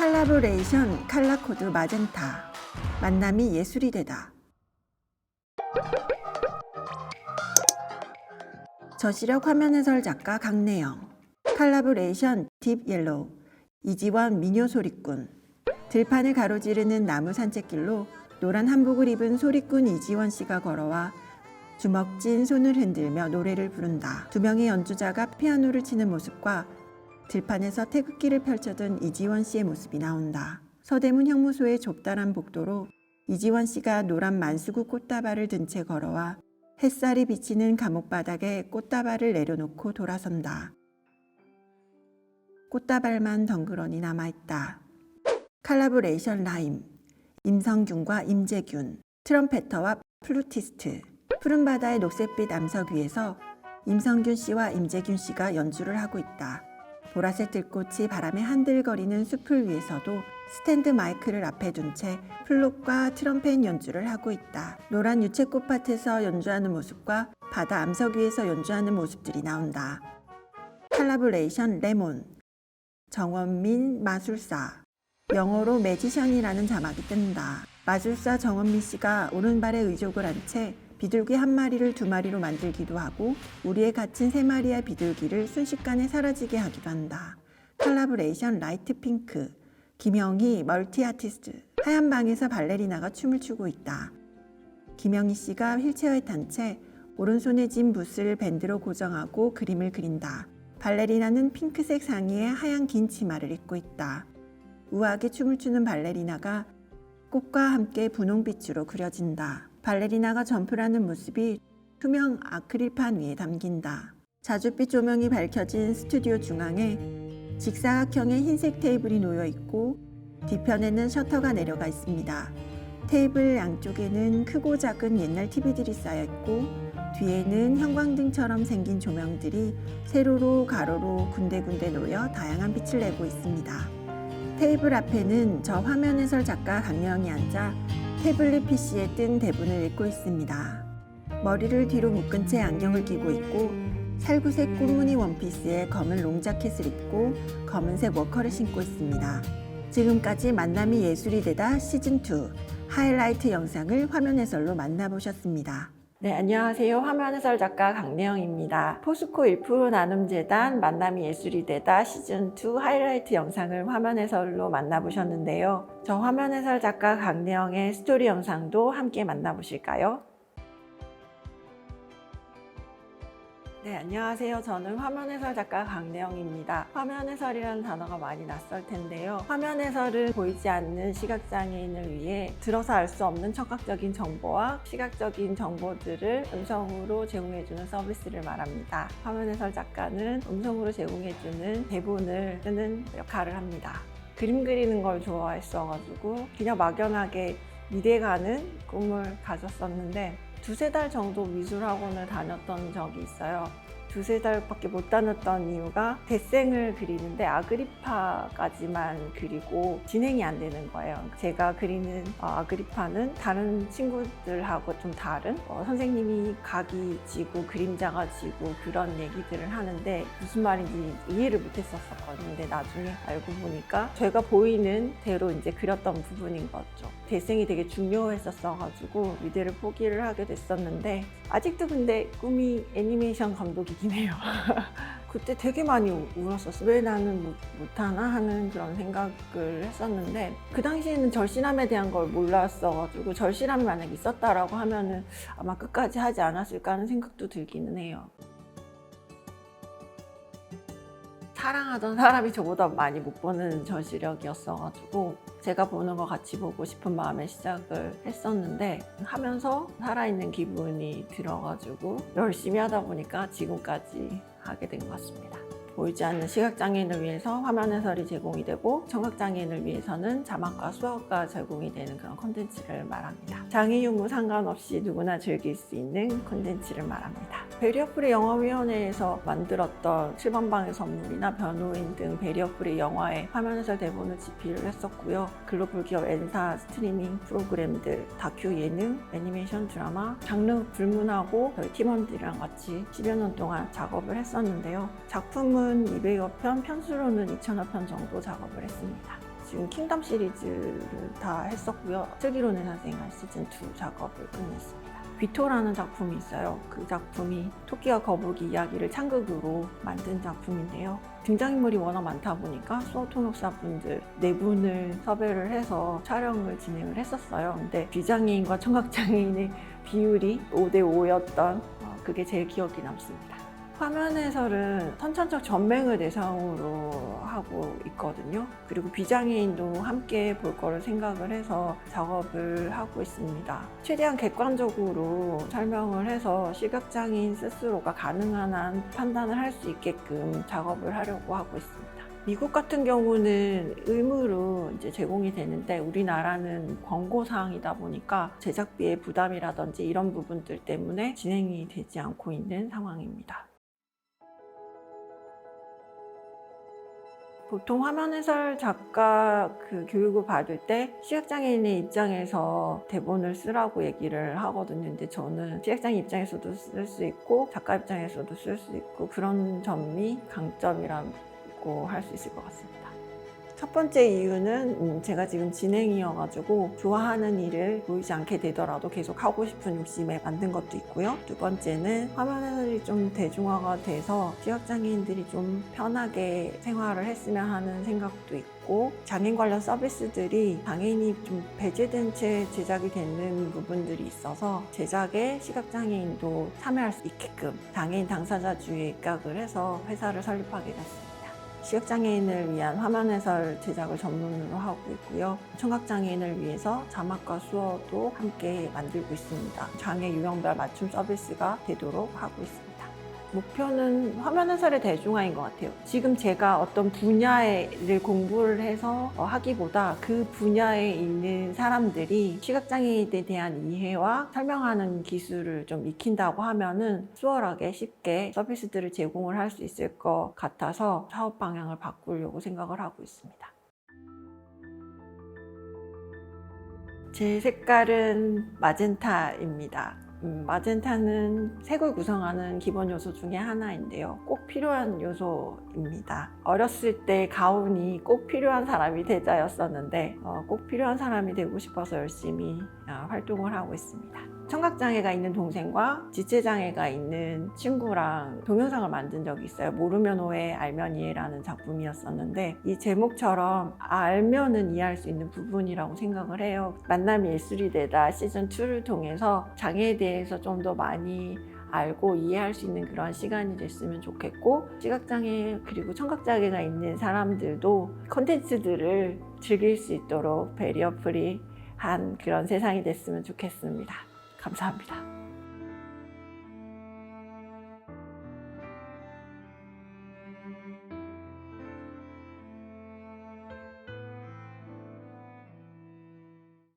칼라보레이션 칼라코드 마젠타. 만남이 예술이 되다. 저시력 화면 해설 작가 강내영. 칼라보레이션 딥 옐로우. 이지원 미녀 소리꾼. 들판을 가로지르는 나무 산책길로 노란 한복을 입은 소리꾼 이지원 씨가 걸어와 주먹진 손을 흔들며 노래를 부른다. 두 명의 연주자가 피아노를 치는 모습과 들판에서 태극기를 펼쳐든 이지원 씨의 모습이 나온다. 서대문 형무소의 좁다란 복도로 이지원 씨가 노란 만수구 꽃다발을 든 채 걸어와 햇살이 비치는 감옥 바닥에 꽃다발을 내려놓고 돌아선다. 꽃다발만 덩그러니 남아있다. 칼라보레이션 라임. 임성균과 임재균. 트럼펫터와 플루티스트. 푸른 바다의 녹색빛 암석 위에서 임성균 씨와 임재균 씨가 연주를 하고 있다. 보라색 들꽃이 바람에 한들거리는 숲을 위에서도 스탠드 마이크를 앞에 둔 채 플룻과 트럼펫 연주를 하고 있다. 노란 유채꽃밭에서 연주하는 모습과 바다 암석 위에서 연주하는 모습들이 나온다. 칼라보레이션 레몬. 정원민 마술사. 영어로 매지션이라는 자막이 뜬다. 마술사 정원민 씨가 오른발에 의족을 한 채 비둘기 한 마리를 두 마리로 만들기도 하고 우리에 갇힌 세 마리의 비둘기를 순식간에 사라지게 하기도 한다. 칼라보레이션 라이트 핑크. 김영희 멀티 아티스트. 하얀 방에서 발레리나가 춤을 추고 있다. 김영희 씨가 휠체어에 탄 채 오른손에 쥔 붓을 밴드로 고정하고 그림을 그린다. 발레리나는 핑크색 상의에 하얀 긴 치마를 입고 있다. 우아하게 춤을 추는 발레리나가 꽃과 함께 분홍빛으로 그려진다. 발레리나가 점프를 하는 모습이 투명 아크릴판 위에 담긴다. 자줏빛 조명이 밝혀진 스튜디오 중앙에 직사각형의 흰색 테이블이 놓여 있고 뒤편에는 셔터가 내려가 있습니다. 테이블 양쪽에는 크고 작은 옛날 TV들이 쌓여 있고 뒤에는 형광등처럼 생긴 조명들이 세로로 가로로 군데군데 놓여 다양한 빛을 내고 있습니다. 테이블 앞에는 저 화면 해설 작가 강려영이 앉아 태블릿 PC에 뜬 대본을 읽고 있습니다. 머리를 뒤로 묶은 채 안경을 끼고 있고 살구색 꽃무늬 원피스에 검은 롱자켓을 입고 검은색 워커를 신고 있습니다. 지금까지 만남이 예술이 되다 시즌2 하이라이트 영상을 화면 해설로 만나보셨습니다. 네, 안녕하세요. 화면 해설 작가 강내영입니다. 포스코 1% 나눔재단 만남이 예술이 되다 시즌2 하이라이트 영상을 화면 해설로 만나보셨는데요. 저 화면 해설 작가 강내영의 스토리 영상도 함께 만나보실까요? 네, 안녕하세요. 저는 화면 해설 작가 강내영입니다. 화면 해설이라는 단어가 많이 낯설 텐데요. 화면 해설은 보이지 않는 시각장애인을 위해 들어서 알 수 없는 청각적인 정보와 시각적인 정보들을 음성으로 제공해주는 서비스를 말합니다. 화면 해설 작가는 음성으로 제공해주는 대본을 쓰는 역할을 합니다. 그림 그리는 걸 좋아했어가지고 그냥 막연하게 미대 가는 꿈을 가졌었는데 두세 달 정도 미술학원을 다녔던 적이 있어요. 두세 달밖에 못 다녔던 이유가 데생을 그리는데 아그리파까지만 그리고 진행이 안 되는 거예요. 제가 그리는 아그리파는 다른 친구들하고 좀 다른 선생님이 각이 지고 그림자가 지고 그런 얘기들을 하는데 무슨 말인지 이해를 못 했었거든요. 근데 나중에 알고 보니까 제가 보이는 대로 이제 그렸던 부분인 거죠. 데생이 되게 중요했었어가지고 미대를 포기를 하게 됐었는데 아직도 근데 꿈이 애니메이션 감독이긴 해요. 그때 되게 많이 울었었어요. 왜 나는 못하나 하는 그런 생각을 했었는데 그 당시에는 절실함에 대한 걸 몰랐어가지고 절실함이 만약에 있었다라고 하면은 아마 끝까지 하지 않았을까 하는 생각도 들기는 해요. 사랑하던 사람이 저보다 많이 못 보는 저시력이었어가지고 제가 보는 거 같이 보고 싶은 마음에 시작을 했었는데 하면서 살아있는 기분이 들어가지고 열심히 하다 보니까 지금까지 하게 된 것 같습니다. 보이지 않는 시각장애인을 위해서 화면 해설이 제공이 되고 청각장애인을 위해서는 자막과 수화가 제공이 되는 그런 콘텐츠를 말합니다. 장애 유무 상관없이 누구나 즐길 수 있는 콘텐츠를 말합니다. 베리어프리 영화위원회에서 만들었던 7번방의 선물이나 변호인 등 베리어프리 영화의 화면 해설 대본을 집필을 했었고요. 글로벌 기업 N사 스트리밍 프로그램들, 다큐 예능, 애니메이션 드라마, 장르 불문하고 저희 팀원들이랑 같이 10여 년 동안 작업을 했었는데요. 작품은 200여 편, 편수로는 2,000여 편 정도 작업을 했습니다. 지금 킹덤 시리즈를 다 했었고요. 슬기로운 의사생활 시즌2 작업을 끝냈습니다. 귀토라는 작품이 있어요. 그 작품이 토끼와 거북이 이야기를 창극으로 만든 작품인데요. 등장인물이 워낙 많다 보니까 수어 통역사분들 4분을 섭외를 해서 촬영을 진행을 했었어요. 근데 비장애인과 청각장애인의 비율이 5대5였던 그게 제일 기억이 남습니다. 화면 해설은 선천적 전맹을 대상으로 하고 있거든요. 그리고 비장애인도 함께 볼 거를 생각을 해서 작업을 하고 있습니다. 최대한 객관적으로 설명을 해서 시각장애인 스스로가 가능한 한 판단을 할 수 있게끔 작업을 하려고 하고 있습니다. 미국 같은 경우는 의무로 이제 제공이 되는데 우리나라는 권고사항이다 보니까 제작비의 부담이라든지 이런 부분들 때문에 진행이 되지 않고 있는 상황입니다. 보통 화면 해설 작가 교육을 받을 때 시각장애인의 입장에서 대본을 쓰라고 얘기를 하거든요. 근데 저는 시각장애인 입장에서도 쓸 수 있고 작가 입장에서도 쓸 수 있고 그런 점이 강점이라고 할 수 있을 것 같습니다. 첫 번째 이유는 제가 지금 진행이어가지고 좋아하는 일을 보이지 않게 되더라도 계속 하고 싶은 욕심에 만든 것도 있고요. 두 번째는 화면 해설이 좀 대중화가 돼서 시각장애인들이 좀 편하게 생활을 했으면 하는 생각도 있고 장애인 관련 서비스들이 장애인이 좀 배제된 채 제작이 되는 부분들이 있어서 제작에 시각장애인도 참여할 수 있게끔 장애인 당사자주의에 입각을 해서 회사를 설립하게 됐습니다. 시각장애인을 위한 화면 해설 제작을 전문으로 하고 있고요. 청각장애인을 위해서 자막과 수어도 함께 만들고 있습니다. 장애 유형별 맞춤 서비스가 되도록 하고 있습니다. 목표는 화면 해설의 대중화인 것 같아요. 지금 제가 어떤 분야를 공부를 해서 하기보다 그 분야에 있는 사람들이 시각장애인에 대한 이해와 설명하는 기술을 좀 익힌다고 하면은 수월하게 쉽게 서비스들을 제공을 할 수 있을 것 같아서 사업 방향을 바꾸려고 생각을 하고 있습니다. 제 색깔은 마젠타입니다. 마젠타는 색을 구성하는 기본 요소 중에 하나인데요. 꼭 필요한 요소입니다. 어렸을 때 가운이 꼭 필요한 사람이 되자였었는데 꼭 필요한 사람이 되고 싶어서 열심히 활동을 하고 있습니다. 청각장애가 있는 동생과 지체장애가 있는 친구랑 동영상을 만든 적이 있어요. 모르면 오해, 알면 이해라는 작품이었었는데 이 제목처럼 알면은 이해할 수 있는 부분이라고 생각을 해요. 만남이 예술이 되다 시즌2를 통해서 장애에 대해서 좀 더 많이 알고 이해할 수 있는 그런 시간이 됐으면 좋겠고 시각장애 그리고 청각장애가 있는 사람들도 콘텐츠들을 즐길 수 있도록 배리어 프리한 그런 세상이 됐으면 좋겠습니다. 감사합니다.